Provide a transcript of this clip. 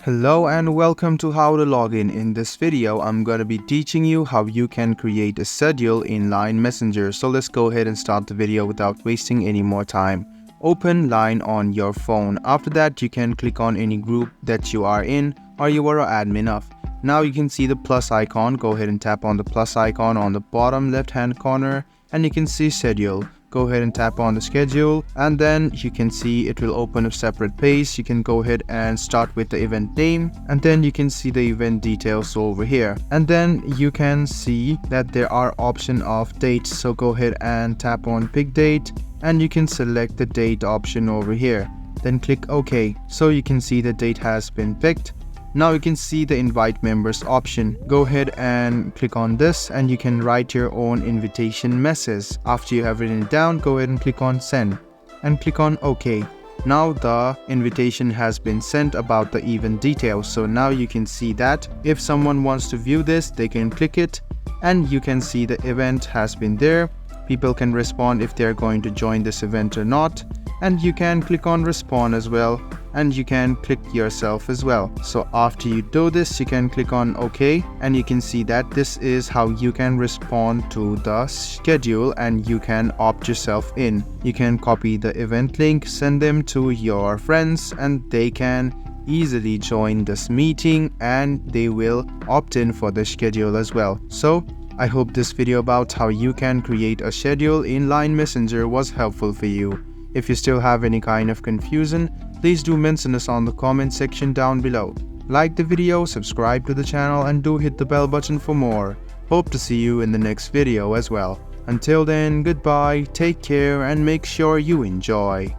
Hello and welcome to How to Login. In this video, I'm going to be teaching you how you can create a schedule in Line Messenger. So let's go ahead and start the video without wasting any more time. Open Line on your phone. After that, you can click on any group that you are in or you are an admin of. Now you can see the plus icon. Go ahead and tap on the plus icon on the bottom left hand corner and you can see schedule. Go ahead and tap on the schedule and then you can see it will open a separate page. You can go ahead and start with the event name and then you can see the event details over here, and then you can see that there are option of dates. So go ahead and tap on pick date and you can select the date option over here, then click OK. So you can see the date has been picked. Now you can see the invite members option. Go ahead and click on this and you can write your own invitation message. After you have written it down, go ahead and click on send and click on OK. Now the invitation has been sent about the event details. So now you can see that if someone wants to view this, they can click it and you can see the event has been there. People can respond if they're going to join this event or not, and you can click on respond as well, and you can click yourself as well. So after you do this, you can click on OK and you can see that this is how you can respond to the schedule and you can opt yourself in. You can copy the event link, send them to your friends and they can easily join this meeting and they will opt in for the schedule as well. So I hope this video about how you can create a schedule in Line Messenger was helpful for you. If you still have any kind of confusion, please do mention us on the comment section down below. Like the video, subscribe to the channel and do hit the bell button for more. Hope to see you in the next video as well. Until then, goodbye, take care and make sure you enjoy.